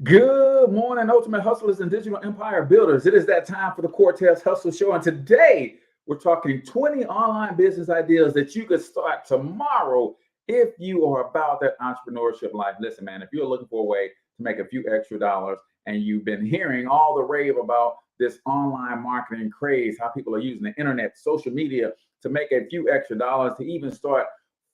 Good morning, Ultimate Hustlers and Digital Empire Builders. It is that time for the Cortez Hustle Show. And today we're talking 20 online business ideas that you could start tomorrow if you are about that entrepreneurship life. Listen, man, if you're looking for a way to make a few extra dollars and you've been hearing all the rave about this online marketing craze, how people are using the internet, social media to make a few extra dollars, to even start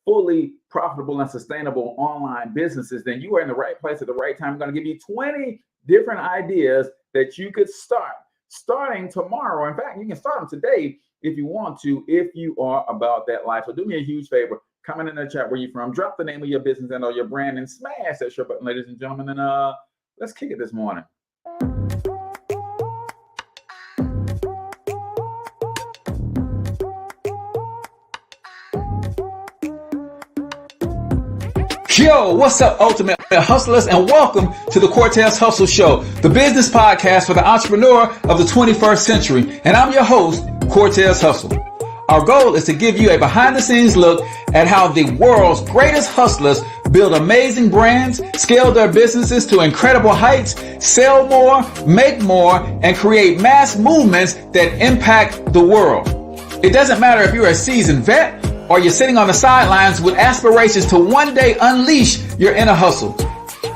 fully profitable and sustainable online businesses, then you are in the right place at the right time. I'm going to give you 20 different ideas that you could start starting tomorrow. In fact, you can start them today if you want to, if you are about that life. So do me a huge favor, comment in the chat where you're from, drop the name of your business and or your brand, and smash that share button, ladies and gentlemen, and let's kick it this morning. Yo, what's up, Ultimate Hustlers, and welcome to the Cortez Hustle Show, the business podcast for the entrepreneur of the 21st century. And I'm your host, Cortez Hustle. Our goal is to give you a behind-the-scenes look at how the world's greatest hustlers build amazing brands, scale their businesses to incredible heights, sell more, make more, and create mass movements that impact the world. It doesn't matter if you're a seasoned vet or you're sitting on the sidelines with aspirations to one day unleash your inner hustle.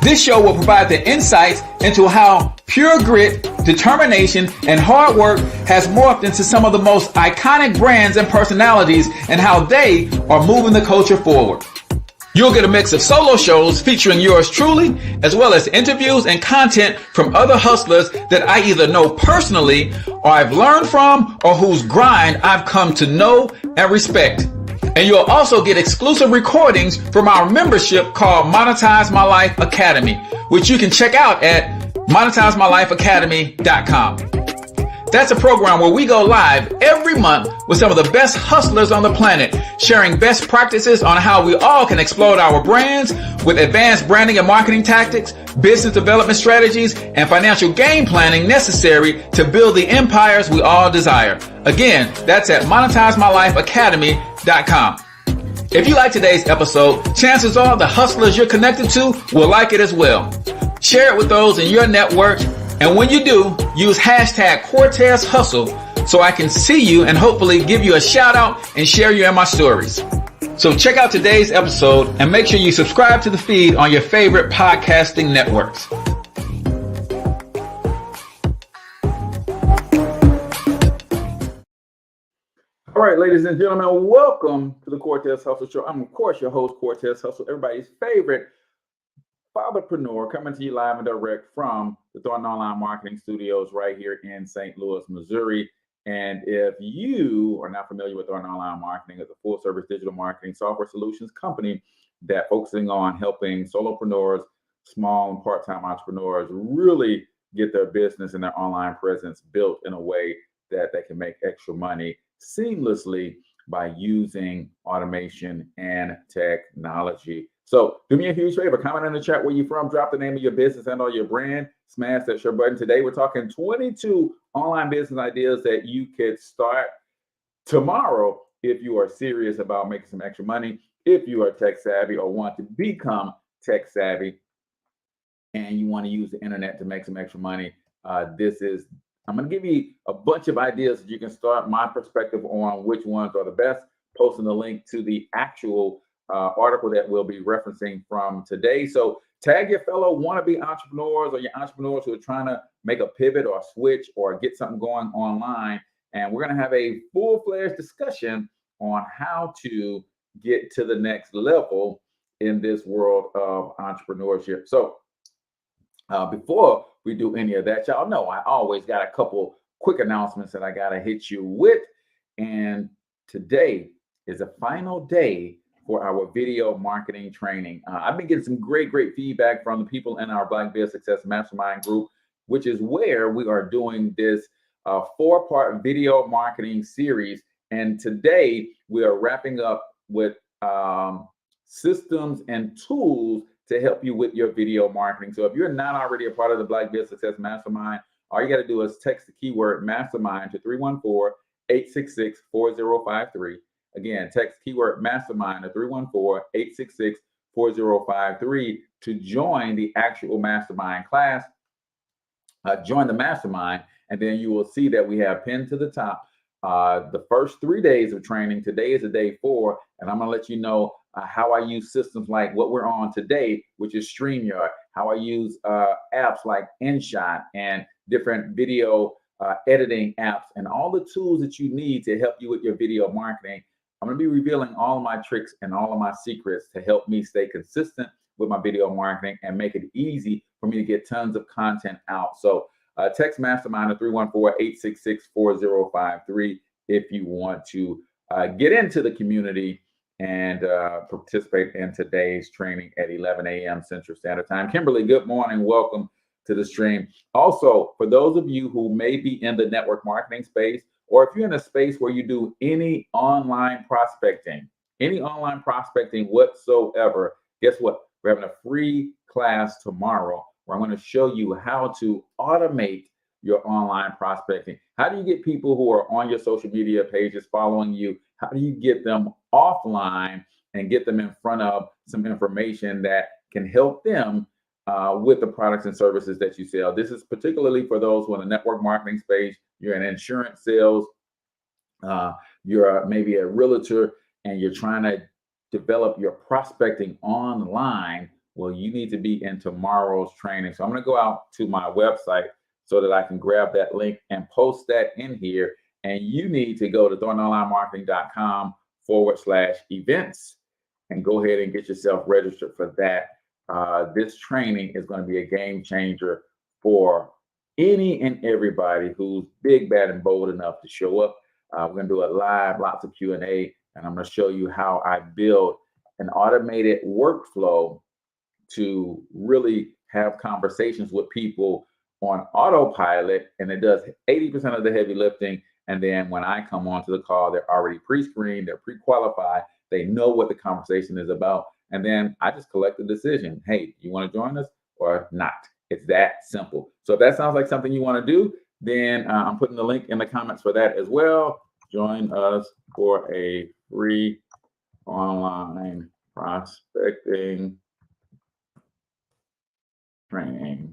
This show will provide the insights into how pure grit, determination, and hard work has morphed into some of the most iconic brands and personalities, and how they are moving the culture forward. You'll get a mix of solo shows featuring yours truly, as well as interviews and content from other hustlers that I either know personally, or I've learned from, or whose grind I've come to know and respect. And you'll also get exclusive recordings from our membership called Monetize My Life Academy, which you can check out at monetizemylifeacademy.com. That's a program where we go live every month with some of the best hustlers on the planet, sharing best practices on how we all can explode our brands with advanced branding and marketing tactics, business development strategies, and financial game planning necessary to build the empires we all desire. Again, that's at monetizemylifeacademy.com. If you like today's episode, chances are the hustlers you're connected to will like it as well. Share it with those in your network, and when you do, use hashtag Cortez Hustle so I can see you and hopefully give you a shout out and share you in my stories. So check out today's episode and make sure you subscribe to the feed on your favorite podcasting networks. All right, ladies and gentlemen, welcome to the Cortez Hustle Show. I'm, of course, your host, Cortez Hustle, everybody's favorite fatherpreneur, coming to you live and direct from the Thornton Online Marketing Studios right here in St. Louis, Missouri. And if you are not familiar with Thornton Online Marketing, it's a full-service digital marketing software solutions company that focusing on helping solopreneurs, small and part-time entrepreneurs really get their business and their online presence built in a way that they can make extra money seamlessly by using automation and technology. So do me a huge favor, comment in the chat where you're from, drop the name of your business and or your brand, smash that share button. Today we're talking 22 online business ideas that you could start tomorrow if you are serious about making some extra money, if you are tech savvy or want to become tech savvy and you want to use the internet to make some extra money. I'm going to give you a bunch of ideas that you can start, my perspective on which ones are the best, posting the link to the actual article that we'll be referencing from today. So tag your fellow wannabe entrepreneurs or your entrepreneurs who are trying to make a pivot or switch or get something going online. And we're going to have a full-fledged discussion on how to get to the next level in this world of entrepreneurship. So before we do any of that, y'all know I always got a couple quick announcements that I got to hit you with. And today is the final day for our video marketing training. I've been getting some great feedback from the people in our Black Biz Success Mastermind group, which is where we are doing this 4-part video marketing series. And today we are wrapping up with systems and tools to help you with your video marketing. So if you're not already a part of the Black Biz Success Mastermind, all you got to do is text the keyword mastermind to 314-866-4053. Again, text keyword mastermind to 314-866-4053 to join the actual mastermind class. Join the mastermind, and then you will see that we have pinned to the top the first 3 days of training. Today is the day 4, and I'm going to let you know how I use systems like what we're on today, which is StreamYard, how I use apps like InShot and different video editing apps, and all the tools that you need to help you with your video marketing. I'm going to be revealing all of my tricks and all of my secrets to help me stay consistent with my video marketing and make it easy for me to get tons of content out. So text mastermind at 314-866-4053 if you want to get into the community and participate in today's training at 11 a.m. Central Standard Time. Kimberly, good morning. Welcome to the stream. Also, for those of you who may be in the network marketing space, or if you're in a space where you do any online prospecting whatsoever, guess what? We're having a free class tomorrow where I'm going to show you how to automate your online prospecting. How do you get people who are on your social media pages following you? How do you get them offline and get them in front of some information that can help them with the products and services that you sell? This is particularly for those who are in the network marketing space. You're in insurance sales, you're maybe a realtor, and you're trying to develop your prospecting online. Well, you need to be in tomorrow's training. So I'm going to go out to my website so that I can grab that link and post that in here. And you need to go to thorntononlinemarketing.com/events and go ahead and get yourself registered for that. This training is going to be a game changer for any and everybody who's big, bad, and bold enough to show up. We're going to do it live, lots of Q&A, and I'm going to show you how I build an automated workflow to really have conversations with people on autopilot, and it does 80% of the heavy lifting. And then when I come onto the call, they're already pre-screened, they're pre-qualified, they know what the conversation is about, and then I just collect the decision. Hey, you want to join us or not? It's that simple. So if that sounds like something you want to do, then I'm putting the link in the comments for that as well. Join us for a free online prospecting training.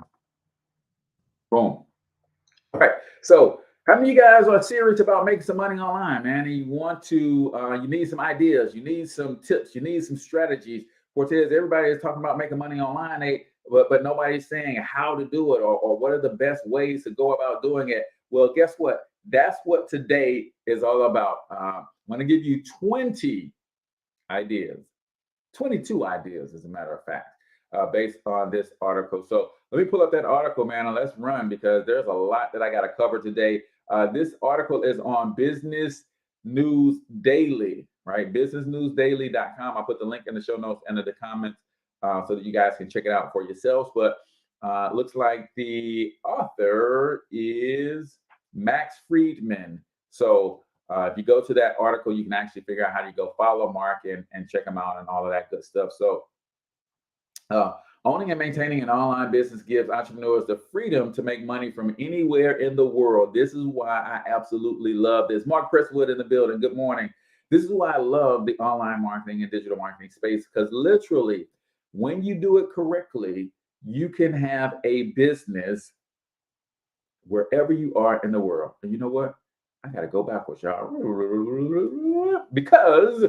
Boom. All right. So how many of you guys are serious about making some money online, man? And you want to, you need some ideas, you need some tips, you need some strategies. Cortez, everybody is talking about making money online, but nobody's saying how to do it or what are the best ways to go about doing it. Well, guess what? That's what today is all about. I'm going to give you 20 ideas, 22 ideas, as a matter of fact, based on this article. So let me pull up that article, man, and let's run because there's a lot that I got to cover today. This article is on Business News Daily, right? businessnewsdaily.com. I'll put the link in the show notes and in the comments so that you guys can check it out for yourselves. But looks like the author is Max Friedman. So if you go to that article, you can actually figure out how to go follow Mark and check him out and all of that good stuff. So owning and maintaining an online business gives entrepreneurs the freedom to make money from anywhere in the world. This is why I absolutely love this. Mark Presswood in the building. Good morning. This is why I love the online marketing and digital marketing space, because literally, when you do it correctly, you can have a business wherever you are in the world. And you know what? I got to go backwards, y'all, because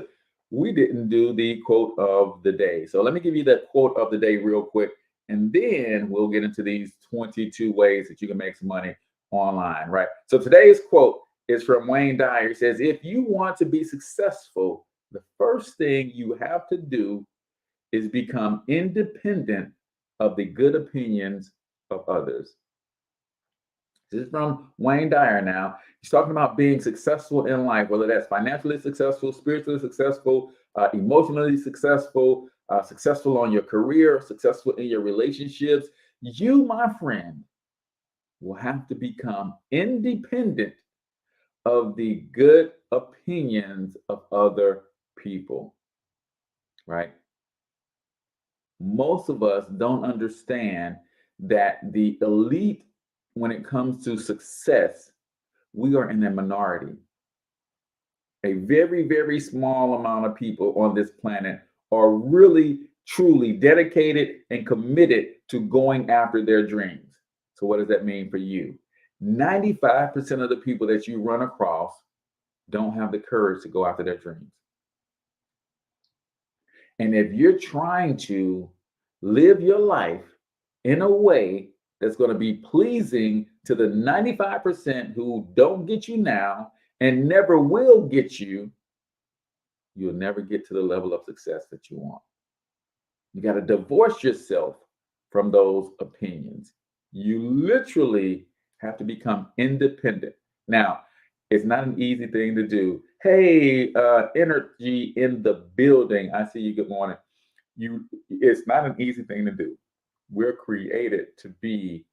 we didn't do the quote of the day. So let me give you that quote of the day real quick, and then we'll get into these 22 ways that you can make some money online, right? So today's quote is from Wayne Dyer. He says, if you want to be successful, the first thing you have to do is become independent of the good opinions of others. This is from Wayne Dyer now. He's talking about being successful in life, whether that's financially successful, spiritually successful, emotionally successful, successful on your career, successful in your relationships. You, my friend, will have to become independent of the good opinions of other people, right? Most of us don't understand that the elite, when it comes to success, we are in a minority. A very, very small amount of people on this planet are really truly dedicated and committed to going after their dreams. So what does that mean for you? 95% of the people that you run across don't have the courage to go after their dreams. And if you're trying to live your life in a way that's going to be pleasing to the 95% who don't get you now and never will get you, you'll never get to the level of success that you want. You got to divorce yourself from those opinions. You literally have to become independent. Now, it's not an easy thing to do. Hey, energy in the building. I see you. Good morning. It's not an easy thing to do. We're created to be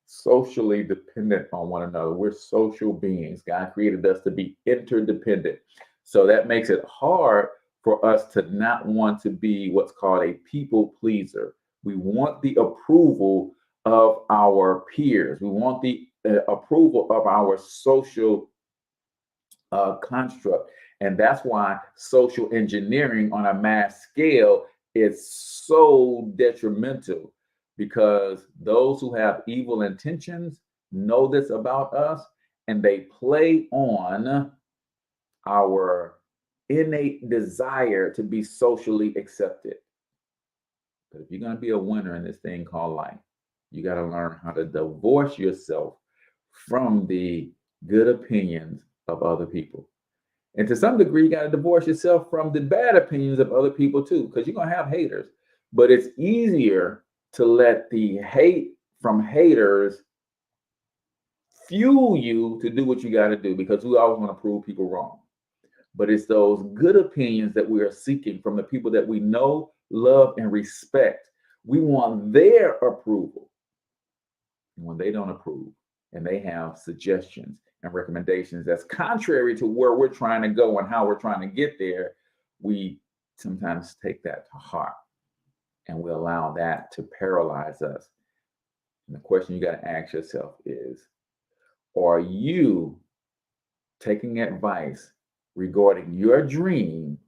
socially dependent on one another. We're social beings. God created us to be interdependent. So that makes it hard for us to not want to be what's called a people pleaser. We want the approval of our peers. We want the approval of our social construct. And that's why social engineering on a mass scale is so detrimental, because those who have evil intentions know this about us, and they play on our innate desire to be socially accepted. But if you're going to be a winner in this thing called life, you got to learn how to divorce yourself from the good opinions of other people. And to some degree, you got to divorce yourself from the bad opinions of other people too, because you're going to have haters. But it's easier to let the hate from haters fuel you to do what you got to do, because we always want to prove people wrong. But it's those good opinions that we are seeking from the people that we know, love, and respect. We want their approval. And when they don't approve and they have suggestions and recommendations that's contrary to where we're trying to go and how we're trying to get there, we sometimes take that to heart and we allow that to paralyze us. And the question you got to ask yourself is, are you taking advice regarding your dream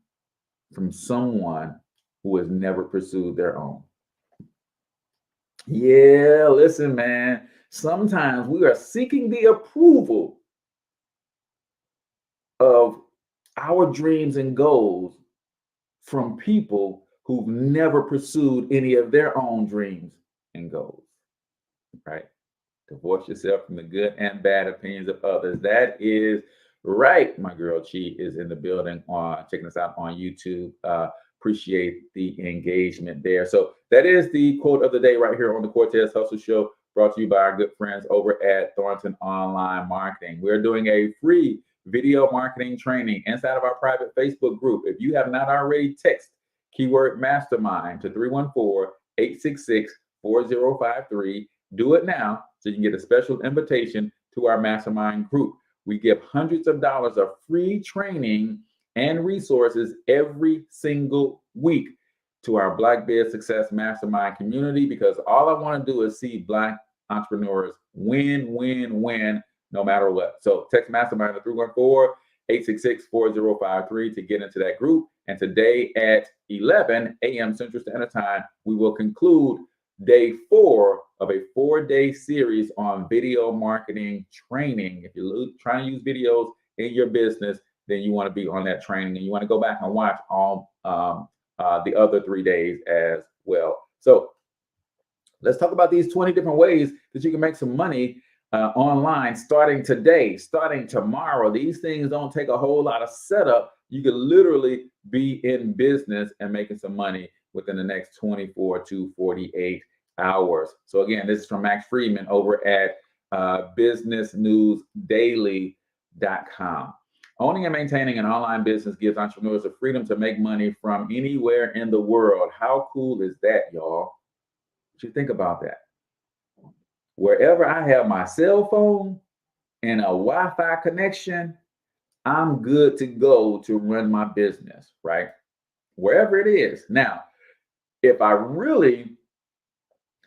from someone who has never pursued their own? Yeah, listen, man. Sometimes we are seeking the approval of our dreams and goals from people who've never pursued any of their own dreams and goals, right? Divorce yourself from the good and bad opinions of others. That is right. My girl Chi is in the building, checking us out on YouTube. Appreciate the engagement there. So that is the quote of the day right here on the Cortez Hustle Show, brought to you by our good friends over at Thornton Online Marketing. We're doing a free video marketing training inside of our private Facebook group. If you have not already, text keyword mastermind to 314-866-4053. Do it now so you can get a special invitation to our mastermind group. We give hundreds of dollars of free training and resources every single week to our Black Biz Success Mastermind community, because all I want to do is see Black entrepreneurs win, no matter what. So text mastermind to 314-866-4053 to get into that group. And today at 11 a.m. Central Standard Time, we will conclude day 4 of a 4-day series on video marketing training. If you're trying to use videos in your business, then you want to be on that training, and you want to go back and watch all the other 3 days as well. So let's talk about these 20 different ways that you can make some money online starting today, starting tomorrow. These things don't take a whole lot of setup. You can literally be in business and making some money within the next 24 to 48 hours. So again, this is from Max Friedman over at businessnewsdaily.com. Owning and maintaining an online business gives entrepreneurs the freedom to make money from anywhere in the world. How cool is that, y'all? What you think about that? Wherever I have my cell phone and a Wi-Fi connection, I'm good to go to run my business, right? Wherever it is. Now, if I really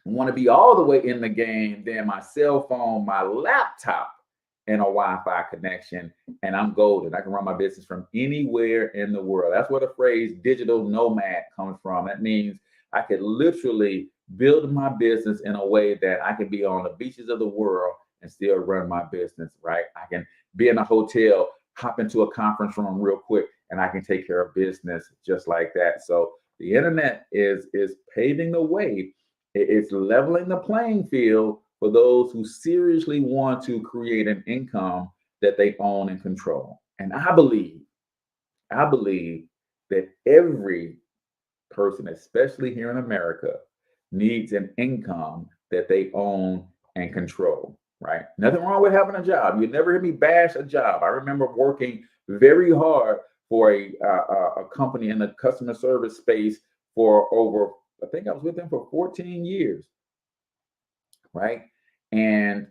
want to be all the way in the game, then my cell phone, my laptop, and a Wi-Fi connection, and I'm golden. I can run my business from anywhere in the world. That's where the phrase digital nomad comes from. That means I could literally build my business in a way that I can be on the beaches of the world and still run my business, right? I can be in a hotel, hop into a conference room real quick, and I can take care of business just like that. So the internet is paving the way. It's leveling the playing field for those who seriously want to create an income that they own and control. And I believe that every person, especially here in America, needs an income that they own and control, right? Nothing wrong with having a job. You never hear me bash a job. I remember working very hard for a company in the customer service space for over, I think I was with them for 14 years, right? And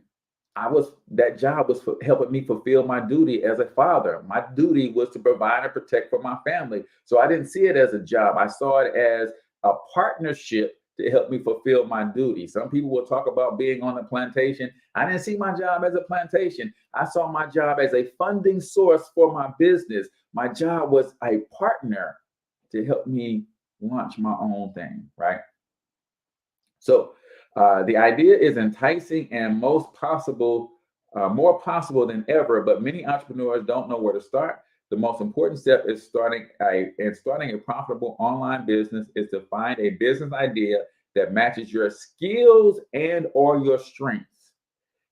that job was helping me fulfill my duty as a father. My duty was to provide and protect for my family. So I didn't see it as a job. I saw it as a partnership to help me fulfill my duty. Some people will talk about being on a plantation. I didn't see my job as a plantation. I saw my job as a funding source for my business. My job was a partner to help me launch my own thing, right? So the idea is enticing and more possible than ever, but many entrepreneurs don't know where to start. The most important step is starting a profitable online business is to find a business idea that matches your skills and or your strengths.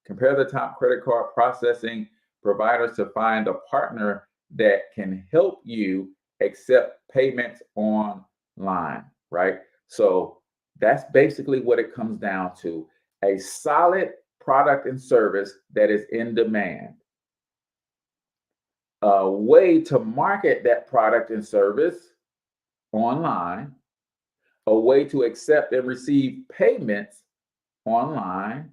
Compare the top credit card processing providers to find a partner that can help you accept payments online, right? So that's basically what it comes down to. A solid product and service that is in demand. A way to market that product and service online. A way to accept and receive payments online.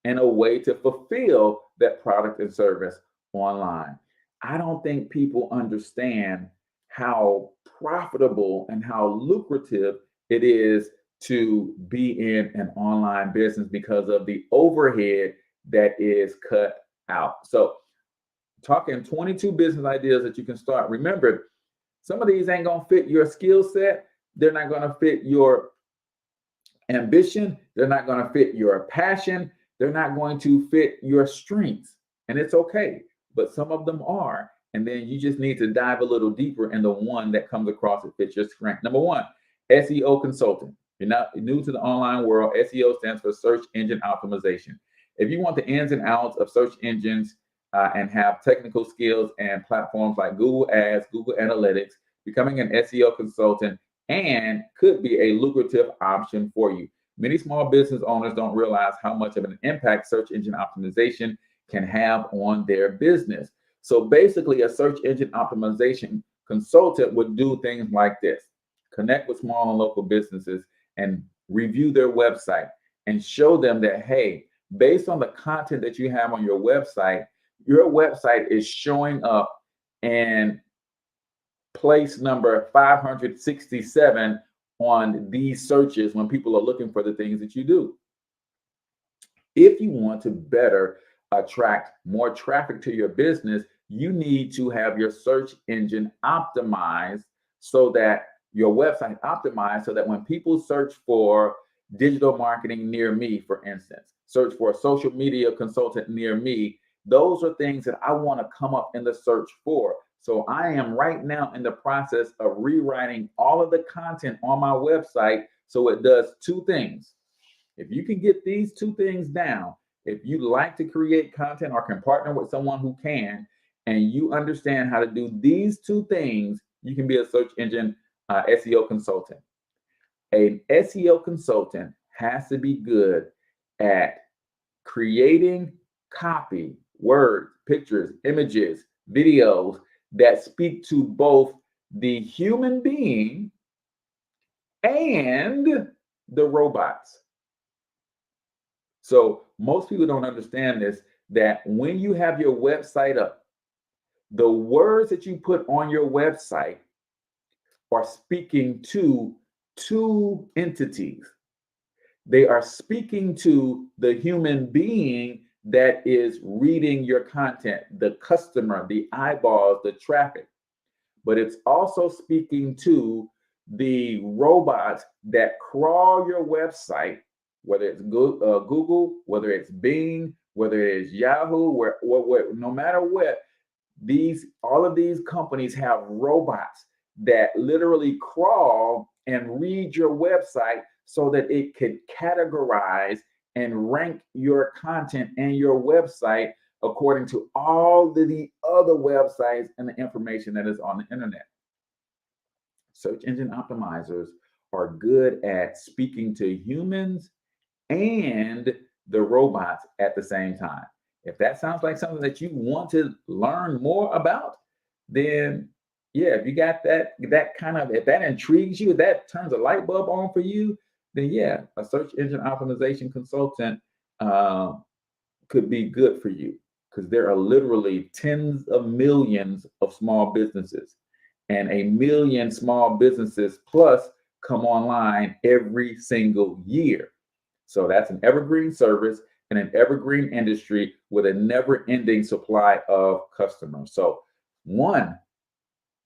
And a way to fulfill that product and service online. I don't think people understand how profitable and how lucrative it is to be in an online business because of the overhead that is cut out. So, talking 22 business ideas that you can start. Remember, some of these ain't going to fit your skill set. They're not going to fit your ambition. They're not going to fit your passion. They're not going to fit your strengths. And it's okay. But some of them are. And then you just need to dive a little deeper in the one that comes across that fits your strength. Number one, SEO consultant. You're not new to the online world. SEO stands for search engine optimization. If you want the ins and outs of search engines and have technical skills and platforms like Google Ads, Google Analytics, becoming an SEO consultant and could be a lucrative option for you. Many small business owners don't realize how much of an impact search engine optimization can have on their business. So basically, a search engine optimization consultant would do things like this: connect with small and local businesses and review their website and show them that, hey, based on the content that you have on your website is showing up in place number 567 on these searches when people are looking for the things that you do. If you want to better attract more traffic to your business, you need to have your search engine optimized so that your website optimized so that when people search for digital marketing near me, for instance, search for a social media consultant near me, those are things that I want to come up in the search for. So I am right now in the process of rewriting all of the content on my website so it does two things. If you can get these two things down, if you like to create content or can partner with someone who can, and you understand how to do these two things, you can be a search engine SEO consultant. An SEO consultant has to be good at creating copy, words, pictures, images, videos that speak to both the human being and the robots. So most people don't understand this, that when you have your website up, the words that you put on your website are speaking to two entities. They are speaking to the human being that is reading your content, the customer, the eyeballs, the traffic. But it's also speaking to the robots that crawl your website, whether it's Google, whether it's Bing, whether it's Yahoo, no matter what, all of these companies have robots that literally crawl and read your website so that it could categorize and rank your content and your website according to all the other websites and the information that is on the internet. Search engine optimizers are good at speaking to humans and the robots at the same time. If that sounds like something that you want to learn more about, then yeah, if you got that if that intrigues you, if that turns a light bulb on for you, then yeah, a search engine optimization consultant could be good for you, because there are literally tens of millions of small businesses, and 1 million small businesses plus come online every single year. So that's an evergreen service in an evergreen industry with a never-ending supply of customers. So one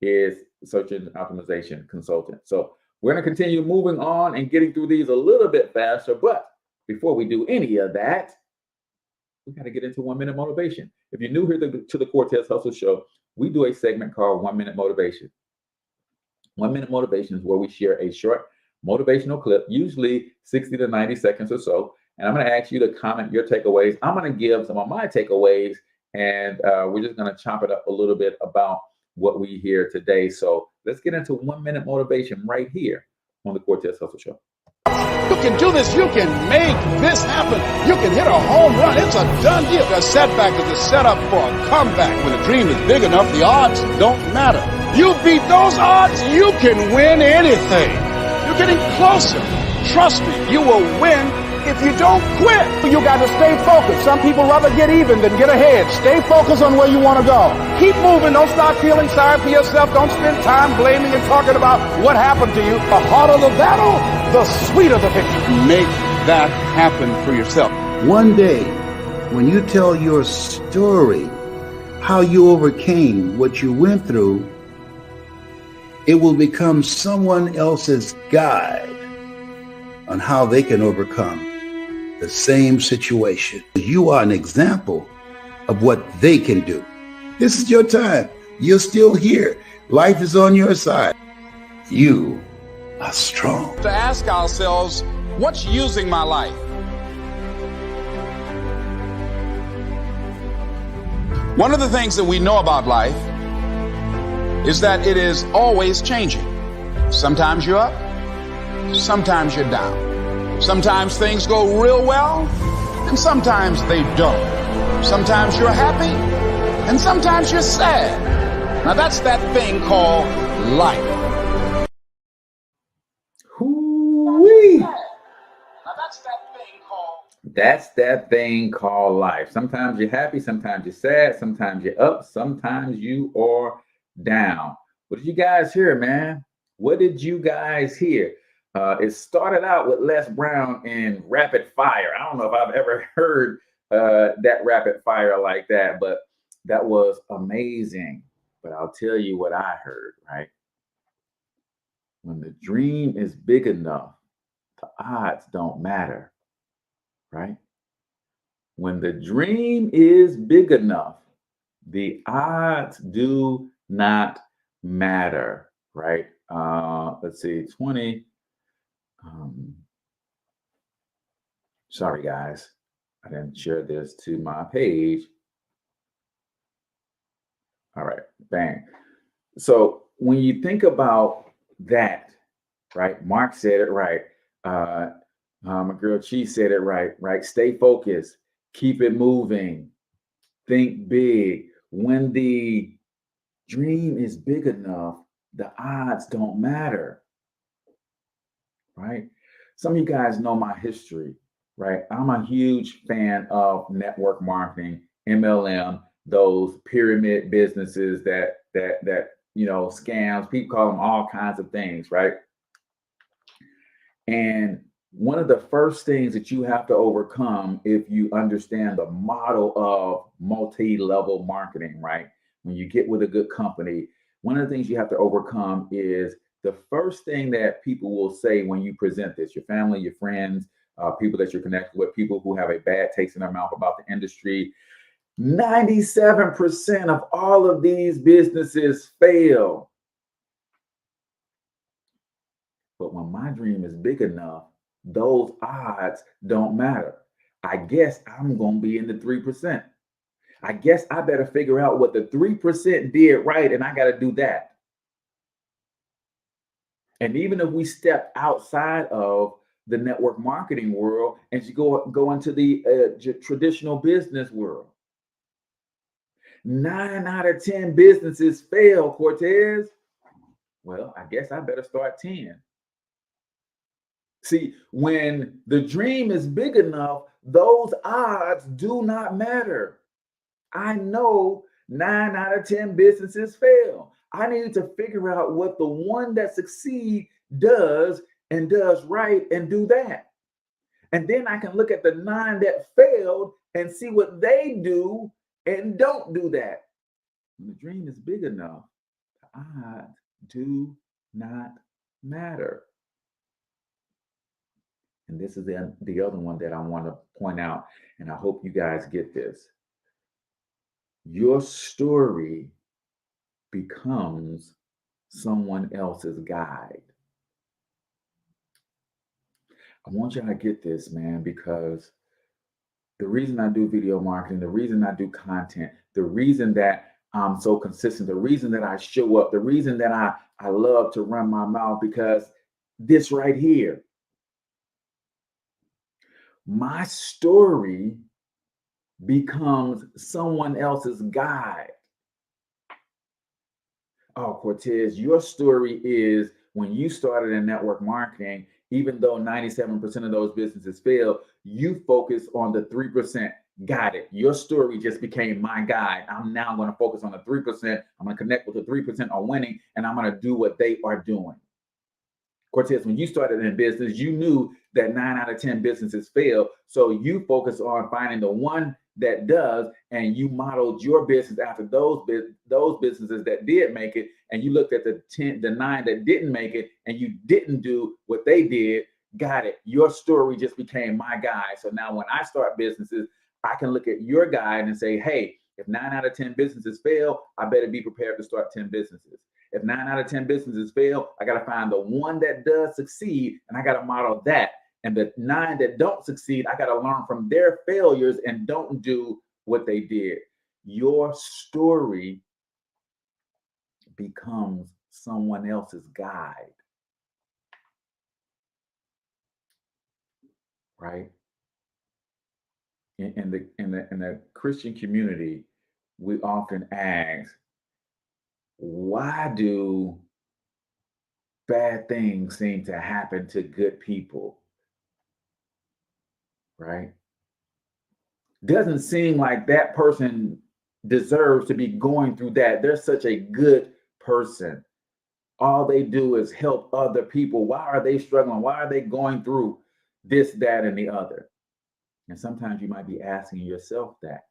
is search engine optimization consultant. So we're going to continue moving on and getting through these a little bit faster. But before we do any of that, we got to get into 1 minute motivation. If you're new here to the Cortez Hustle Show, we do a segment called 1 minute motivation. 1 minute motivation is where we share a short motivational clip, usually 60 to 90 seconds or so. And I'm going to ask you to comment your takeaways. I'm going to give some of my takeaways, and we're just going to chop it up a little bit about what we hear today. So let's get into 1 minute motivation right here on the Cortez Hustle Show. You can do this. You can make this happen. You can hit a home run. It's a done deal. A setback is a setup for a comeback. When the dream is big enough, the odds don't matter. You beat those odds, you can win anything. You're getting closer. Trust me, you will win if you don't quit. You got to stay focused. Some people rather get even than get ahead. Stay focused on where you want to go. Keep moving. Don't start feeling sorry for yourself. Don't spend time blaming and talking about what happened to you. The harder the battle, the sweeter the victory. Make that happen for yourself. One day, when you tell your story, how you overcame what you went through, it will become someone else's guide on how they can overcome the same situation. You are an example of what they can do. This is your time. You're still here. Life is on your side. You are strong. To ask ourselves, what's using my life? One of the things that we know about life is that it is always changing. Sometimes you're up, sometimes you're down. Sometimes things go real well, and sometimes they don't. Sometimes you're happy, and sometimes you're sad. Now that's that thing called life. Hoo-wee. Now that's that thing called life. Sometimes you're happy, sometimes you're sad, sometimes you're up, sometimes you are down. What did you guys hear, man? What did you guys hear? It started out with Les Brown in Rapid Fire. I don't know if I've ever heard that rapid fire like that, but that was amazing. But I'll tell you what I heard, right? When the dream is big enough, the odds don't matter, right? When the dream is big enough, the odds do not matter, right? Let's see, 20. Sorry, guys. I didn't share this to my page. All right, bang. So when you think about that, right? Mark said it right. My girl Chi said it right? Stay focused, keep it moving, think big. When the dream is big enough, the odds don't matter, right? Some of you guys know my history, right? I'm a huge fan of network marketing, MLM, those pyramid businesses that scams. People call them all kinds of things, right? And one of the first things that you have to overcome, if you understand the model of multi-level marketing, right? When you get with a good company, one of the things you have to overcome is the first thing that people will say when you present this, your family, your friends, people that you're connected with, people who have a bad taste in their mouth about the industry, 97% of all of these businesses fail. But when my dream is big enough, those odds don't matter. I guess I'm going to be in the 3%. I guess I better figure out what the 3% did right, and I got to do that. And even if we step outside of the network marketing world and you go into the traditional business world, 9 out of 10 businesses fail, Cortez. Well, I guess I better start 10. See, when the dream is big enough, those odds do not matter. I know 9 out of 10 businesses fail. I need to figure out what the one that succeeds does and does right and do that. And then I can look at the 9 that failed and see what they do and don't do that. When the dream is big enough, the odds do not matter. And this is the other one that I want to point out, and I hope you guys get this. Your story becomes someone else's guide. I want y'all to get this, man, because the reason I do video marketing, the reason I do content, the reason that I'm so consistent, the reason that I show up, the reason that I love to run my mouth, because this right here, my story becomes someone else's guide. Oh, Cortez, your story is when you started in network marketing, even though 97% of those businesses fail, you focus on the 3%. Got it. Your story just became my guide. I'm now going to focus on the 3%. I'm going to connect with the 3% are winning, and I'm going to do what they are doing. Cortez, when you started in business, you knew that 9 out of 10 businesses fail. So you focus on finding the one that does, and you modeled your business after those businesses that did make it. And you looked at the 9 that didn't make it, and you didn't do what they did. Got it. Your story just became my guide. So now when I start businesses, I can look at your guide and say, hey, if 9 out of 10 businesses fail, I better be prepared to start 10 businesses. If 9 out of 10 businesses fail, I got to find the one that does succeed, and I got to model that. And the 9 that don't succeed, I got to learn from their failures and don't do what they did. Your story becomes someone else's guide, right? In the Christian community, we often ask, why do bad things seem to happen to good people? Right? Doesn't seem like that person deserves to be going through that. They're such a good person. All they do is help other people. Why are they struggling? Why are they going through this, that, and the other? And sometimes you might be asking yourself that.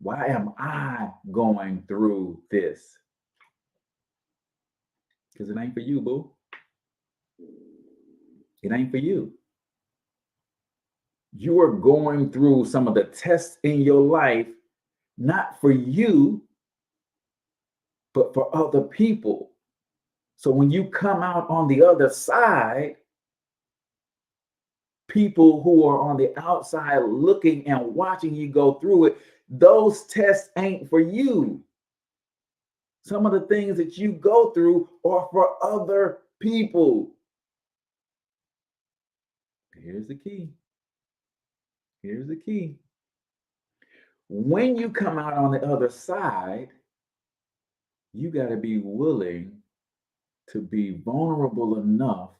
Why am I going through this? Because it ain't for you, boo. It ain't for you. You are going through some of the tests in your life, not for you, but for other people. So when you come out on the other side, people who are on the outside looking and watching you go through it, those tests ain't for you. Some of the things that you go through are for other people. Here's the key. Here's the key. When you come out on the other side, you got to be willing to be vulnerable enough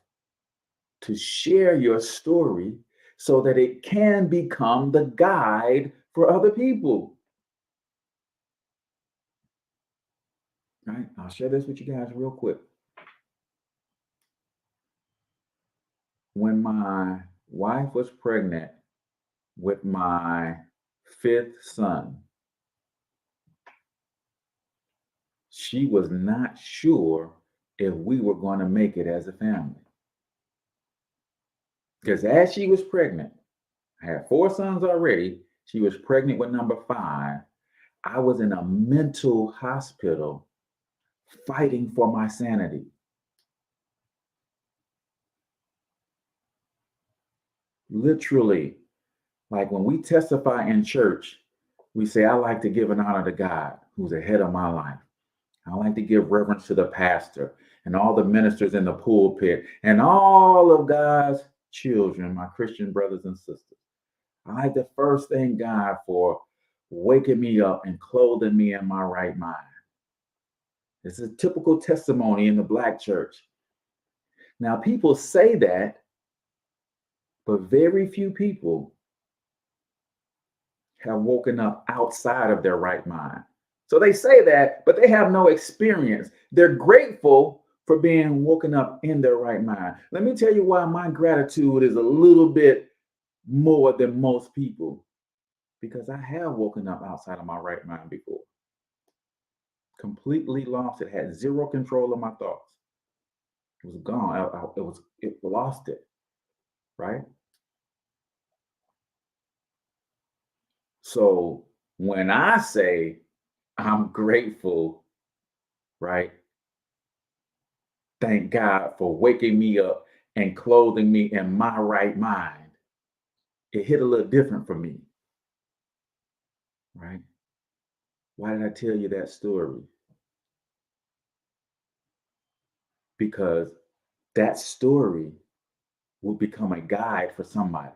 to share your story so that it can become the guide for other people. All right, I'll share this with you guys real quick. When my wife was pregnant with my 5th son, she was not sure if we were going to make it as a family. Because as she was pregnant, I had 4 sons already. She was pregnant with number 5. I was in a mental hospital fighting for my sanity. Literally, like when we testify in church, we say, I like to give an honor to God, who's the head of my life. I like to give reverence to the pastor and all the ministers in the pulpit and all of God's children, my Christian brothers and sisters. I like to first thank God for waking me up and clothing me in my right mind. This is a typical testimony in the Black church. Now, people say that, but very few people have woken up outside of their right mind. So they say that, but they have no experience. They're grateful for being woken up in their right mind. Let me tell you why my gratitude is a little bit more than most people. Because I have woken up outside of my right mind before. Completely lost it, had zero control of my thoughts. It was gone. It lost it, right? So when I say I'm grateful, right? Thank God for waking me up and clothing me in my right mind. It hit a little different for me, right? Why did I tell you that story? Because that story will become a guide for somebody.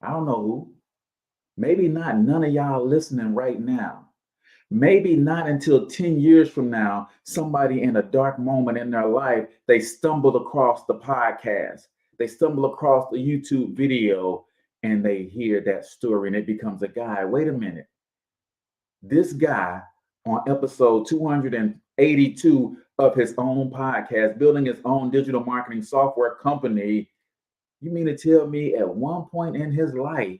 I don't know who. Maybe not none of y'all listening right now. Maybe not until 10 years from now, somebody in a dark moment in their life, they stumbled across the podcast. They stumble across the YouTube video and they hear that story and it becomes a guide. Wait a minute. This guy on episode 282 of his own podcast, building his own digital marketing software company, you mean to tell me at one point in his life,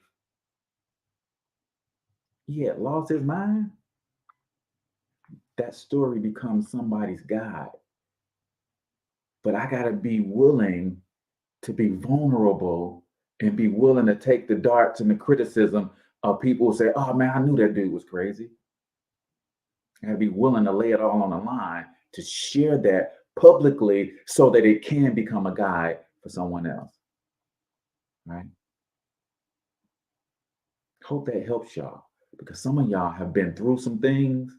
he had lost his mind? That story becomes somebody's guide. But I got to be willing to be vulnerable and be willing to take the darts and the criticism of people who say, oh man, I knew that dude was crazy. I got to be willing to lay it all on the line to share that publicly so that it can become a guide for someone else. Right? Hope that helps y'all, because some of y'all have been through some things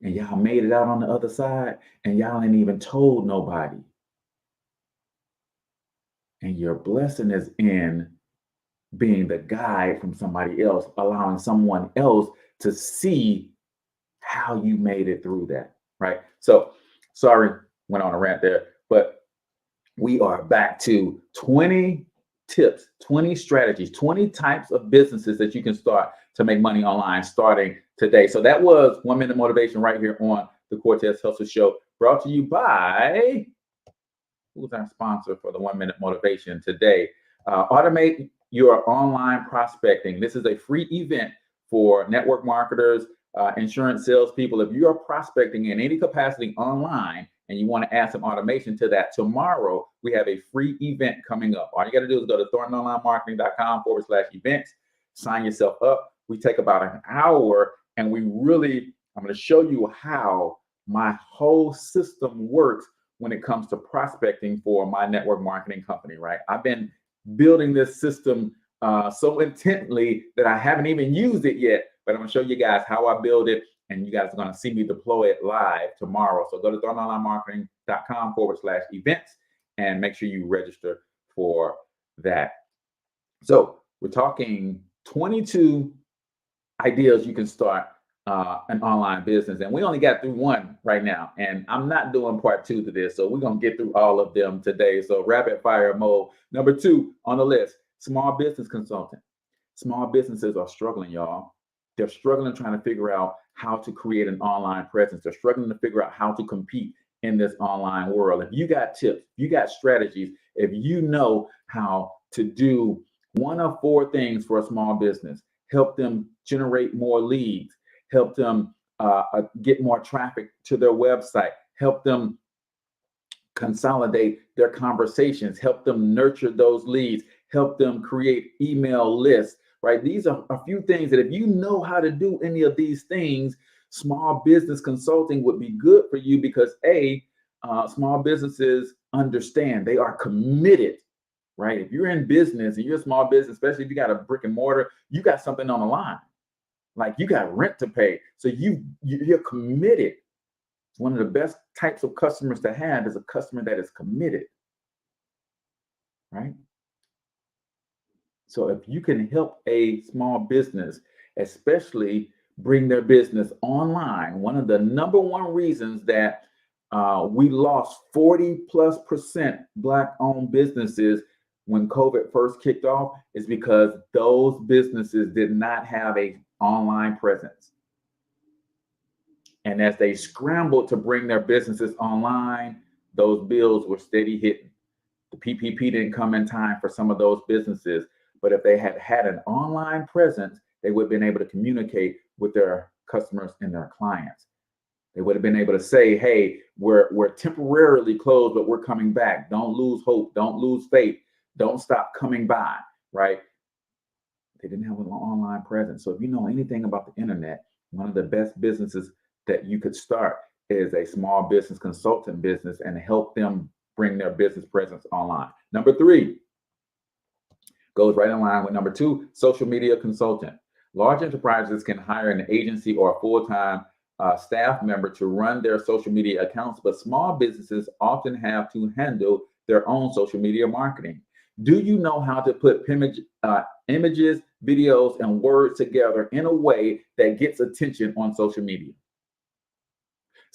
and y'all made it out on the other side and y'all ain't even told nobody. And your blessing is in being the guide from somebody else, allowing someone else to see how you made it through that, right? So, sorry, went on a rant there, but we are back to 20 tips, 20 strategies, 20 types of businesses that you can start to make money online starting today. So that was 1 Minute Motivation right here on the Cortez Hustle Show, brought to you by, who's our sponsor for the 1 Minute Motivation today? Automate your online prospecting. This is a free event for network marketers, insurance salespeople. If you are prospecting in any capacity online and you want to add some automation to that, tomorrow we have a free event coming up. All you got to do is go to thorntononlinemarketing.com/events, sign yourself up. We take about an hour and I'm going to show you how my whole system works when it comes to prospecting for my network marketing company, right? I've been building this system so intently that I haven't even used it yet, but I'm going to show you guys how I build it, and you guys are going to see me deploy it live tomorrow. So go to thorntononlinemarketing.com/events and make sure you register for that. So we're talking 22 ideas you can start an online business, and we only got through one right now, and I'm not doing part 2 to this, so we're gonna get through all of them today. So rapid fire mode. Number 2 on the list: small business consultant. Small businesses are struggling, y'all. They're struggling trying to figure out how to create an online presence. They're struggling to figure out how to compete in this online world. If you got tips, if you got strategies, if you know how to do one of 4 things for a small business, help them generate more leads, help them get more traffic to their website, help them consolidate their conversations, help them nurture those leads, help them create email lists, right? These are a few things that if you know how to do any of these things, small business consulting would be good for you because small businesses understand, they are committed, right? If you're in business and you're a small business, especially if you got a brick and mortar, you got something on the line. Like you got rent to pay. So you're committed. One of the best types of customers to have is a customer that is committed, right? So if you can help a small business, especially bring their business online, one of the number one reasons that we lost 40+% Black-owned businesses when COVID first kicked off is because those businesses did not have an online presence. And as they scrambled to bring their businesses online, those bills were steady hitting. The PPP didn't come in time for some of those businesses, but if they had had an online presence, they would have been able to communicate with their customers and their clients. They would have been able to say, hey, we're temporarily closed, but we're coming back. Don't lose hope. Don't lose faith. Don't stop coming by, right? They didn't have an online presence. So if you know anything about the internet, one of the best businesses that you could start is a small business consultant business and help them bring their business presence online. Number 3 goes right in line with number 2, social media consultant. Large enterprises can hire an agency or a full-time staff member to run their social media accounts, but small businesses often have to handle their own social media marketing. Do you know how to put images, videos, and words together in a way that gets attention on social media?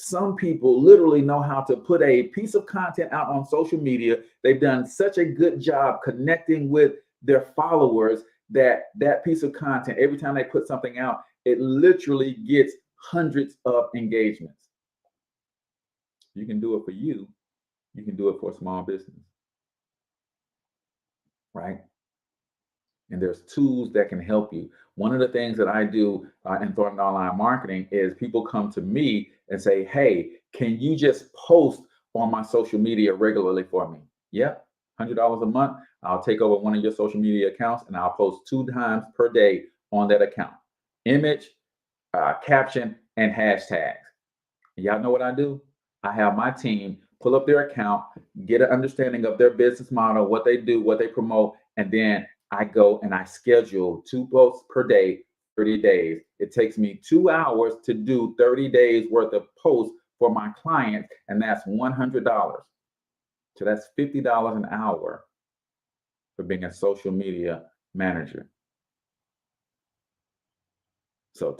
Some people literally know how to put a piece of content out on social media. They've done such a good job connecting with their followers that that piece of content, every time they put something out, it literally gets hundreds of engagements. You can do it for you. You can do it for a small business, right? And there's tools that can help you. One of the things that I do in Thornton Online Marketing is people come to me and say, hey, can you just post on my social media regularly for me? Yep, $100 a month. I'll take over one of your social media accounts and I'll post 2 times per day on that account. Image, caption, and hashtags. Y'all know what I do? I have my team pull up their account, get an understanding of their business model, what they do, what they promote, and then I go and I schedule 2 posts per day, 30 days. It takes me 2 hours to do 30 days worth of posts for my clients, and that's $100. So that's $50 an hour for being a social media manager. So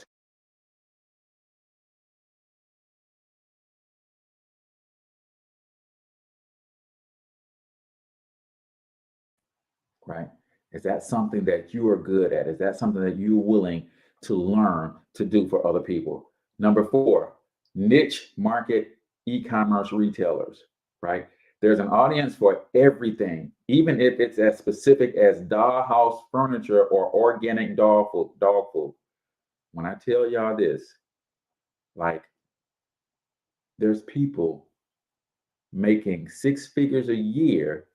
right? Is that something that you are good at? Is that something that you're willing to learn to do for other people? Number 4, niche market e-commerce retailers, right? There's an audience for everything, even if it's as specific as dollhouse furniture or organic dog food. When I tell y'all this, like there's people making 6 figures a year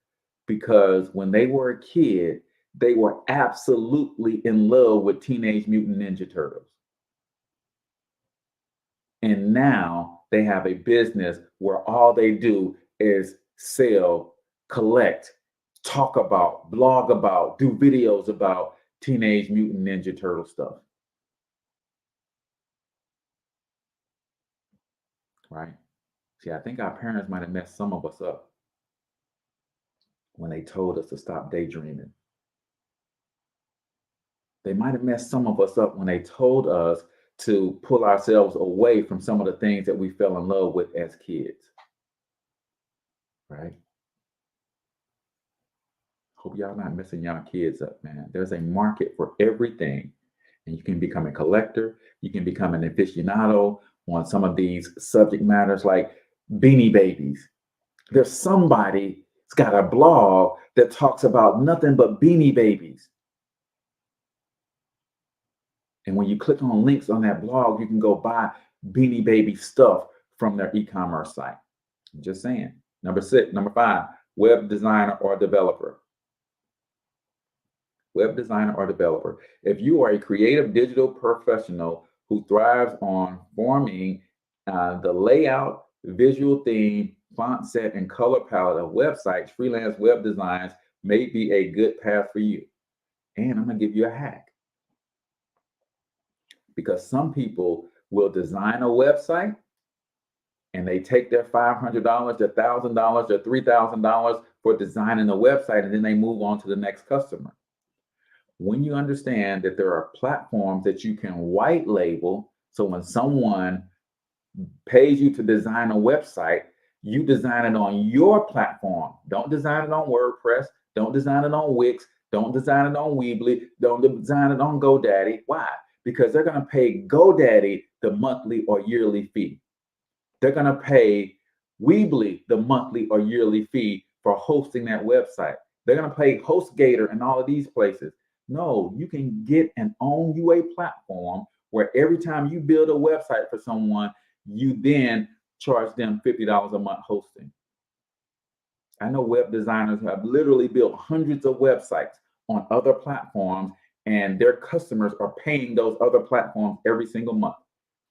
because when they were a kid, they were absolutely in love with Teenage Mutant Ninja Turtles. And now they have a business where all they do is sell, collect, talk about, blog about, do videos about Teenage Mutant Ninja Turtle stuff. Right? See, I think our parents might have messed some of us up when they told us to stop daydreaming. They might have messed some of us up when they told us to pull ourselves away from some of the things that we fell in love with as kids. Right? Hope y'all not messing y'all kids up, man. There's a market for everything. And you can become a collector. You can become an aficionado on some of these subject matters like Beanie Babies. There's somebody that's got a blog that talks about nothing but Beanie Babies. And when you click on links on that blog, you can go buy Beanie Baby stuff from their e-commerce site. I'm just saying. Number 5, web designer or developer. Web designer or developer. If you are a creative digital professional who thrives on forming the layout, visual theme, font set, and color palette of websites, freelance web designs may be a good path for you. And I'm going to give you a hack. Because some people will design a website and they take their $500, their $1,000, their $3,000 for designing a website, and then they move on to the next customer. When you understand that there are platforms that you can white label, so when someone pays you to design a website, you design it on your platform. Don't design it on WordPress. Don't design it on Wix. Don't design it on Weebly. Don't design it on GoDaddy. Why? Because they're going to pay GoDaddy the monthly or yearly fee. They're going to pay Weebly the monthly or yearly fee for hosting that website. They're going to pay HostGator and all of these places. No, you can get an own UA platform where every time you build a website for someone, you then charge them $50 a month hosting. I know web designers who have literally built hundreds of websites on other platforms, and their customers are paying those other platforms every single month.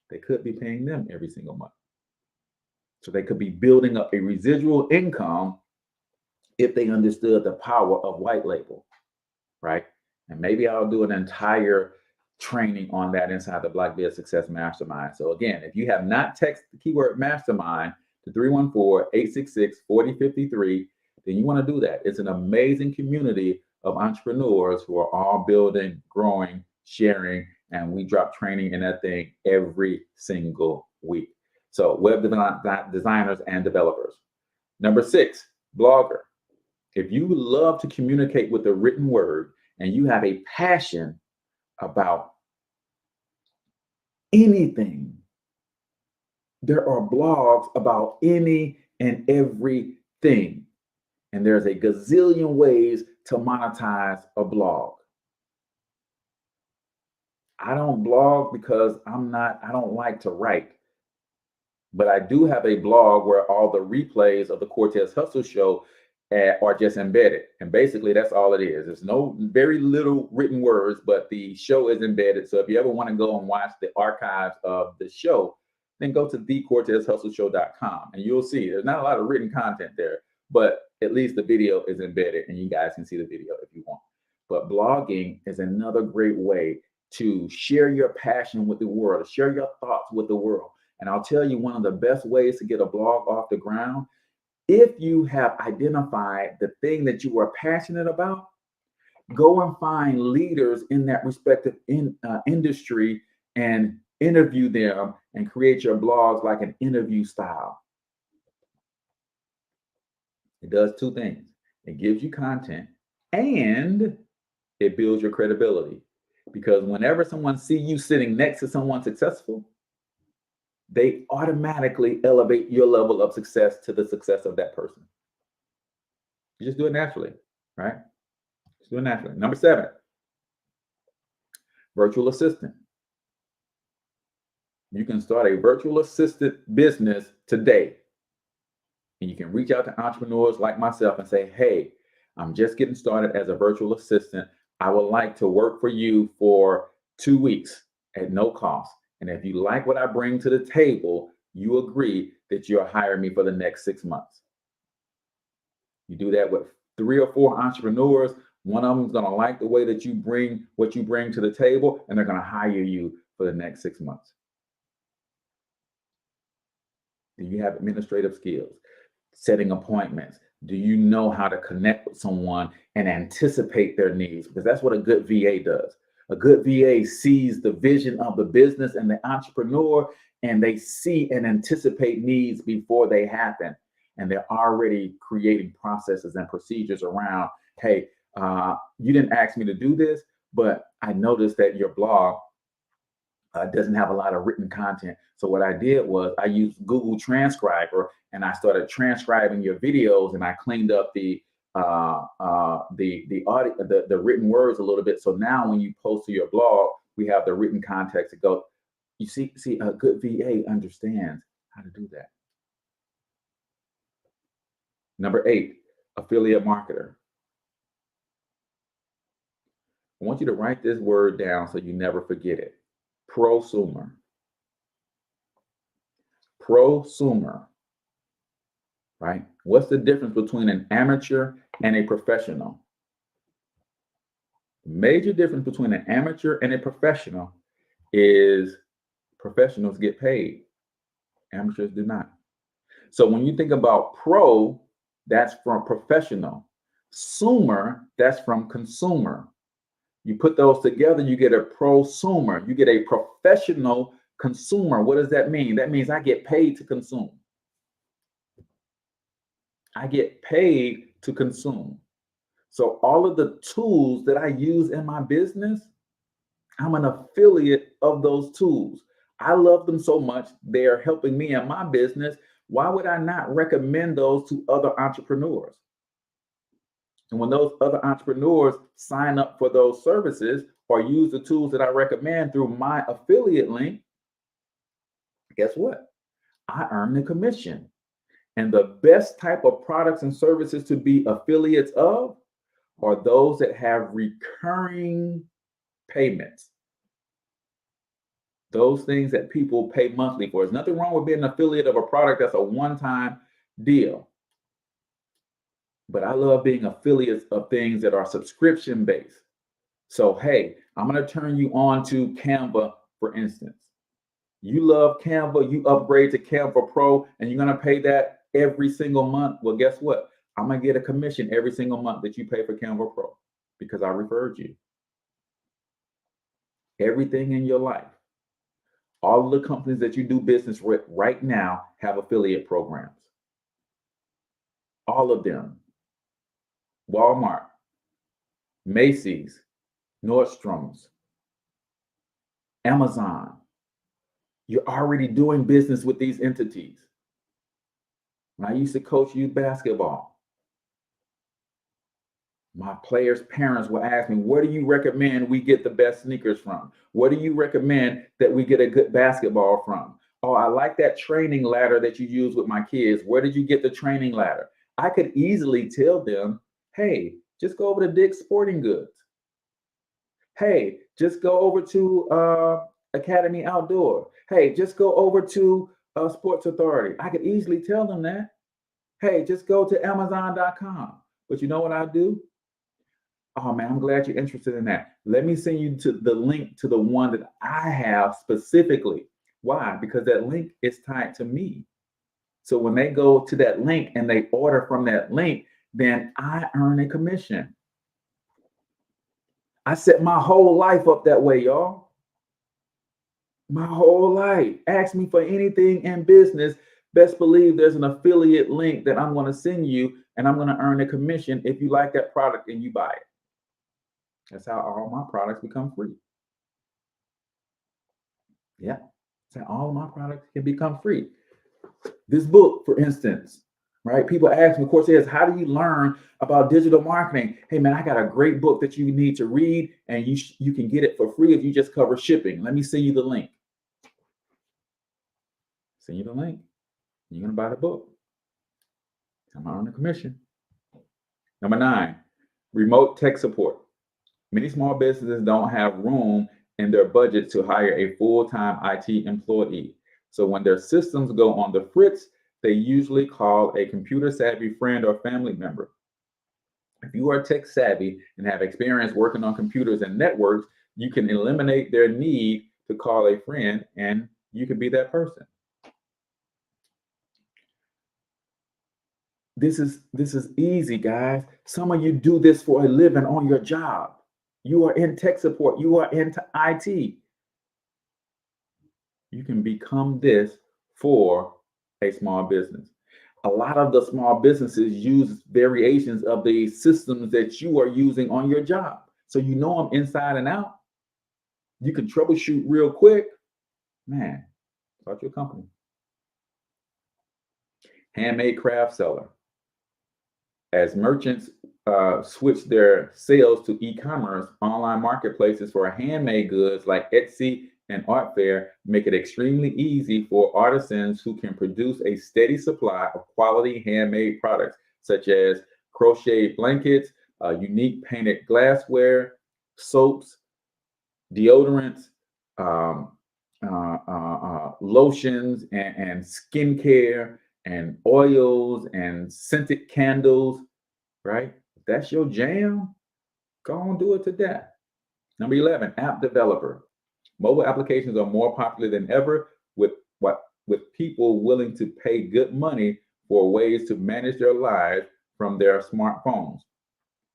They could be paying them every single month. So they could be building up a residual income if they understood the power of white label, right? And maybe I'll do an entire training on that inside the Black Biz Success Mastermind. So again, if you have not texted the keyword mastermind to 314-866-4053, then you want to do that. It's an amazing community of entrepreneurs who are all building, growing, sharing, and we drop training in that thing every single week. So web designers and developers. Number 6, blogger. If you love to communicate with the written word and you have a passion about anything, there are blogs about any and everything. And there's a gazillion ways to monetize a blog. I don't blog because I don't like to write. But I do have a blog where all the replays of the Cortez Hustle Show are just embedded. And basically, that's all it is. There's very little written words, but the show is embedded. So if you ever want to go and watch the archives of the show, then go to thecortezhustleshow.com and you'll see there's not a lot of written content there, but at least the video is embedded and you guys can see the video if you want. But blogging is another great way to share your passion with the world, to share your thoughts with the world. And I'll tell you one of the best ways to get a blog off the ground, if you have identified the thing that you are passionate about, go and find leaders in that respective industry and interview them and create your blogs like an interview style. It does 2 things. It gives you content and it builds your credibility. Because whenever someone sees you sitting next to someone successful, they automatically elevate your level of success to the success of that person. You just do it naturally, right? Just do it naturally. Number 7, virtual assistant. You can start a virtual assistant business today. And you can reach out to entrepreneurs like myself and say, hey, I'm just getting started as a virtual assistant. I would like to work for you for 2 weeks at no cost. And if you like what I bring to the table, you agree that you'll hire me for the next 6 months. You do that with 3 or 4 entrepreneurs. One of them is going to like the way that you bring what you bring to the table, and they're going to hire you for the next 6 months. Do you have administrative skills? Setting appointments? Do you know how to connect with someone and anticipate their needs? Because that's what a good VA does. A good VA sees the vision of the business and the entrepreneur, and they see and anticipate needs before they happen. And they're already creating processes and procedures around, hey, you didn't ask me to do this, but I noticed that your blog doesn't have a lot of written content. So what I did was I used Google Transcriber and I started transcribing your videos, and I cleaned up the audio, the written words a little bit. So now when you post to your blog, we have the written context to go. You see, a good VA understands how to do that. Number 8, affiliate marketer. I want you to write this word down so you never forget it. Prosumer. Prosumer, right? What's the difference between an amateur and a professional? The major difference between an amateur and a professional is professionals get paid. Amateurs do not. So when you think about pro, that's from professional. Sumer, that's from consumer. You put those together, you get a prosumer. You get a professional consumer. What does that mean? That means I get paid to consume. I get paid to consume. So all of the tools that I use in my business, I'm an affiliate of those tools. I love them so much. They are helping me in my business. Why would I not recommend those to other entrepreneurs? And when those other entrepreneurs sign up for those services or use the tools that I recommend through my affiliate link, guess what? I earn the commission. And the best type of products and services to be affiliates of are those that have recurring payments. Those things that people pay monthly for. There's nothing wrong with being an affiliate of a product that's a one-time deal. But I love being affiliates of things that are subscription-based. So, hey, I'm going to turn you on to Canva, for instance. You love Canva, you upgrade to Canva Pro, and you're going to pay that every single month. Well, guess what? I'm going to get a commission every single month that you pay for Canva Pro because I referred you. Everything in your life, all of the companies that you do business with right now have affiliate programs. All of them. Walmart, Macy's, Nordstrom's, Amazon. You're already doing business with these entities. When I used to coach youth basketball, my players' parents would ask me, where do you recommend we get the best sneakers from? Where do you recommend that we get a good basketball from? Oh, I like that training ladder that you use with my kids. Where did you get the training ladder? I could easily tell them, hey, just go over to Dick's Sporting Goods. Hey, just go over to Academy Outdoor. Hey, just go over to Sports Authority. I could easily tell them that. Hey, just go to Amazon.com. But you know what I do? Oh man, I'm glad you're interested in that. Let me send you to the link to the one that I have specifically. Why? Because that link is tied to me. So when they go to that link and they order from that link, then I earn a commission. I set my whole life up that way, y'all. My whole life. Ask me for anything in business. Best believe there's an affiliate link that I'm going to send you, and I'm going to earn a commission if you like that product and you buy it. That's how all my products become free. Yeah, that's how all of my products can become free. This book, for instance, right? People ask me, Cortez, how do you learn about digital marketing? Hey, man, I got a great book that you need to read, and you can get it for free if you just cover shipping. Let me send you the link. Send you the link. You're going to buy the book. I'm on the commission. Number 9, remote tech support. Many small businesses don't have room in their budget to hire a full-time IT employee. So when their systems go on the fritz, they usually call a computer-savvy friend or family member. If you are tech savvy and have experience working on computers and networks, you can eliminate their need to call a friend, and you can be that person. This is easy, guys. Some of you do this for a living on your job. You are in tech support. You are into IT. You can become this for a small business. A lot of the small businesses use variations of the systems that you are using on your job. So you know them inside and out. You can troubleshoot real quick. Man, start your company. Handmade craft seller. As merchants switch their sales to e-commerce, online marketplaces for handmade goods like Etsy and Art Fair make it extremely easy for artisans who can produce a steady supply of quality handmade products such as crocheted blankets, unique painted glassware, soaps, deodorants, lotions, and skincare, and oils, and scented candles, right? If that's your jam, go on, do it to death. Number 11, app developer. Mobile applications are more popular than ever with people willing to pay good money for ways to manage their lives from their smartphones.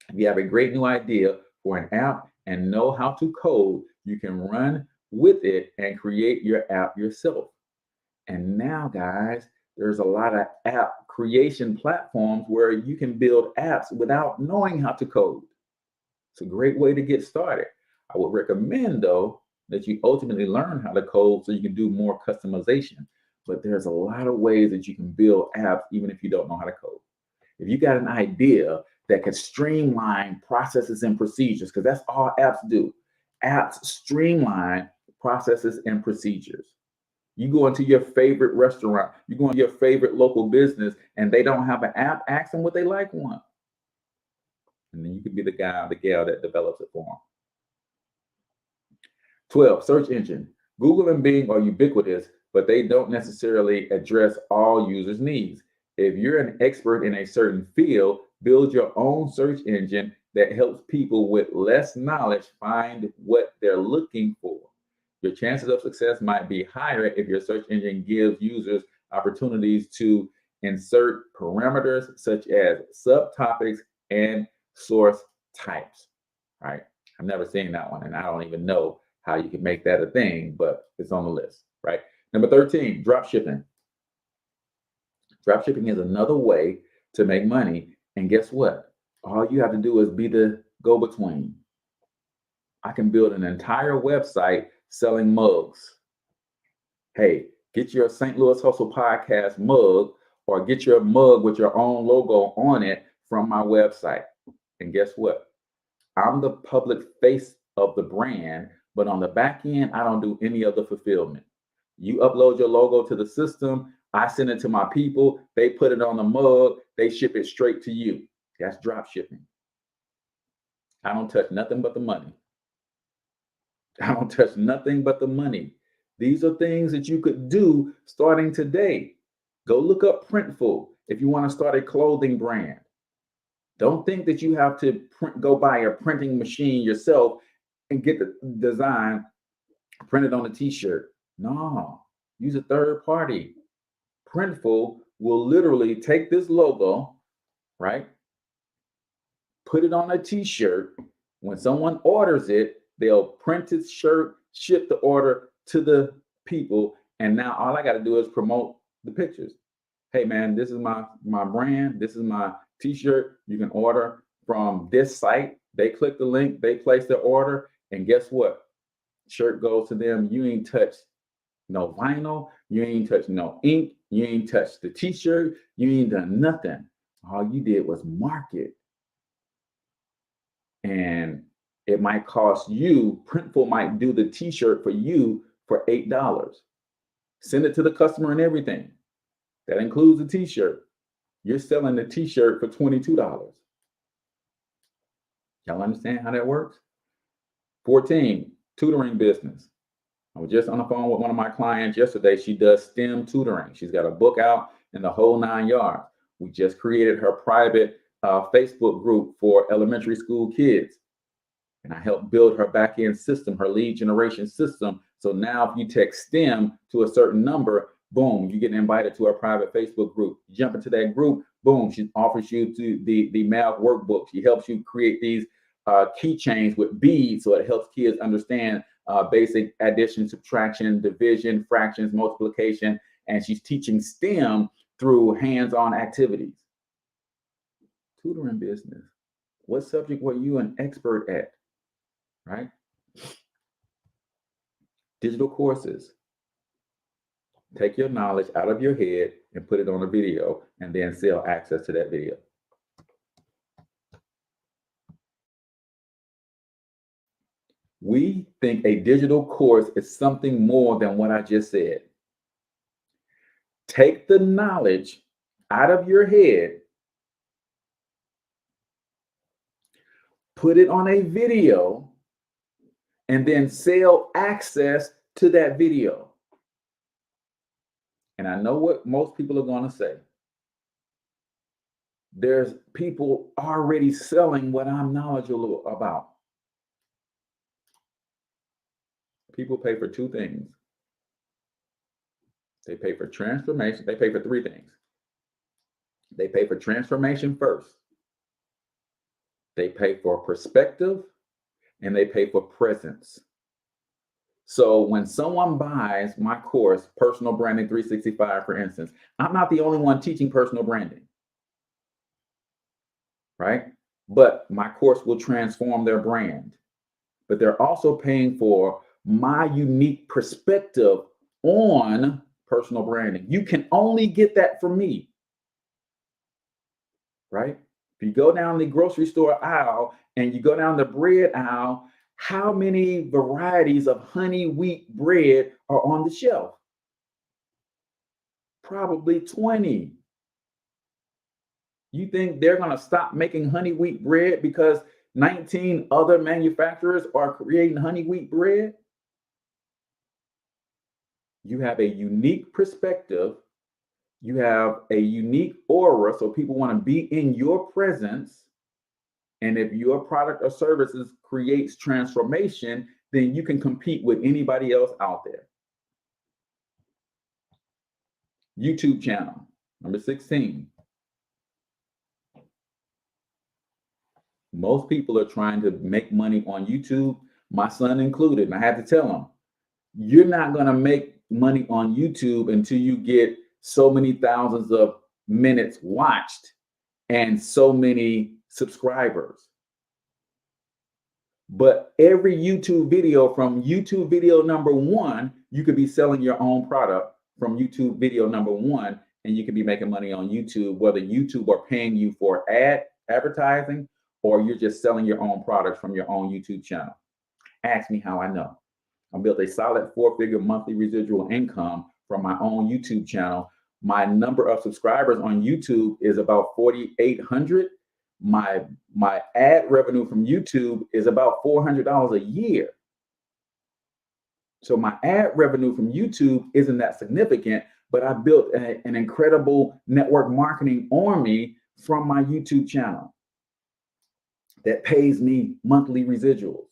If you have a great new idea for an app and know how to code, you can run with it and create your app yourself. And now, guys, there's a lot of app creation platforms where you can build apps without knowing how to code. It's a great way to get started. I would recommend, though, that you ultimately learn how to code so you can do more customization. But there's a lot of ways that you can build apps even if you don't know how to code. If you got an idea that could streamline processes and procedures, because that's all apps do. Apps streamline processes and procedures. You go into your favorite restaurant, you go into your favorite local business, and they don't have an app, ask them what they like one. And then you can be the guy or the gal that develops it for them. 12, search engine. Google and Bing are ubiquitous, but they don't necessarily address all users' needs. If you're an expert in a certain field, build your own search engine that helps people with less knowledge find what they're looking for. Your chances of success might be higher if your search engine gives users opportunities to insert parameters such as subtopics and source types, right? I've never seen that one, and I don't even know how you can make that a thing, but it's on the list, right? Number 13, drop shipping. Drop shipping is another way to make money. And guess what? All you have to do is be the go-between. I can build an entire website selling mugs. Hey, get your St. Louis Hustle Podcast mug, or get your mug with your own logo on it from my website. And guess what? I'm the public face of the brand, but on the back end, I don't do any of the fulfillment. You upload your logo to the system, I send it to my people, they put it on the mug, they ship it straight to you. That's drop shipping. I don't touch nothing but the money. I don't touch nothing but the money. These are things that you could do starting today. Go look up Printful if you want to start a clothing brand. Don't think that you have to go buy a printing machine yourself and get the design printed on a t-shirt. No, use a third party. Printful will literally take this logo, right? Put it on a t-shirt. When someone orders it, they'll print this shirt, ship the order to the people, and now all I got to do is promote the pictures. Hey man, this is my brand, this is my t-shirt. You can order from this site. They click the link, they place their order, and guess what? Shirt goes to them. You ain't touched no vinyl, you ain't touched no ink, you ain't touched the t-shirt, you ain't done nothing. All you did was market. And it might cost you, Printful might do the t-shirt for you for $8. Send it to the customer and everything. That includes the t-shirt. You're selling the t-shirt for $22. Y'all understand how that works? 14, tutoring business. I was just on the phone with one of my clients yesterday. She does STEM tutoring. She's got a book out in the whole 9 yards. We just created her private Facebook group for elementary school kids. And I helped build her back-end system, her lead generation system. So now if you text STEM to a certain number, boom, you get invited to our private Facebook group. You jump into that group, boom, she offers you to the math workbook. She helps you create these keychains with beads, so it helps kids understand basic addition, subtraction, division, fractions, multiplication, and she's teaching STEM through hands-on activities. Tutoring business. What subject were you an expert at, right? Digital courses. Take your knowledge out of your head and put it on a video, and then sell access to that video. We think a digital course is something more than what I just said. Take the knowledge out of your head put it on a video, and then sell access to that video. And I know what most people are going to say. There's people already selling what I'm knowledgeable about. People pay for two things. They pay for transformation. They pay for three things. They pay for transformation first. They pay for perspective, and they pay for presence. So when someone buys my course, Personal Branding 365, for instance, I'm not the only one teaching personal branding, right? But my course will transform their brand. But they're also paying for my unique perspective on personal branding. You can only get that from me, right? If you go down the grocery store aisle and you go down the bread aisle, how many varieties of honey wheat bread are on the shelf? Probably 20. You think they're going to stop making honey wheat bread because 19 other manufacturers are creating honey wheat bread? You have a unique perspective. You have a unique aura, so people want to be in your presence. And if your product or services creates transformation, then you can compete with anybody else out there. YouTube channel, number 16. Most people are trying to make money on YouTube, my son included. And I had to tell him, you're not going to make money on YouTube until you get so many thousands of minutes watched and so many subscribers. But every YouTube video, from YouTube video number 1, you could be selling your own product from YouTube video number 1, and you could be making money on YouTube, whether YouTube are paying you for advertising or you're just selling your own products from your own YouTube channel. Ask me how I know. I built a solid 4-figure monthly residual income from my own YouTube channel. My number of subscribers on YouTube is about 4,800. My ad revenue from YouTube is about $400 a year. So my ad revenue from YouTube isn't that significant, but I built an incredible network marketing army from my YouTube channel that pays me monthly residuals.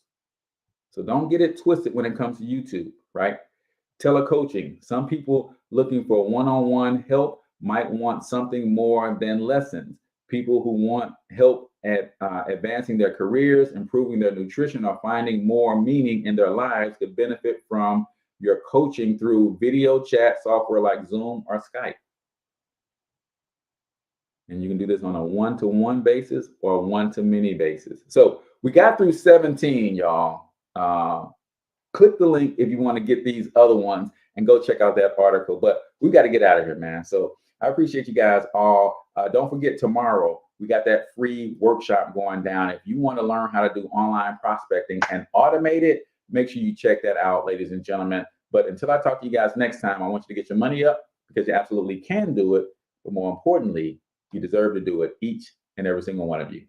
So don't get it twisted when it comes to YouTube, right? Telecoaching. Some people looking for one-on-one help might want something more than lessons. People who want help at advancing their careers, improving their nutrition, or finding more meaning in their lives could benefit from your coaching through video chat software like Zoom or Skype. And you can do this on a one-to-one basis or a one-to-many basis. So we got through 17, y'all. Click the link if you want to get these other ones and go check out that article. But we got to get out of here, man. So I appreciate you guys all. Don't forget, tomorrow we got that free workshop going down. If you want to learn how to do online prospecting and automate it, make sure you check that out, ladies and gentlemen. But until I talk to you guys next time, I want you to get your money up, because you absolutely can do it. But more importantly, you deserve to do it, each and every single one of you.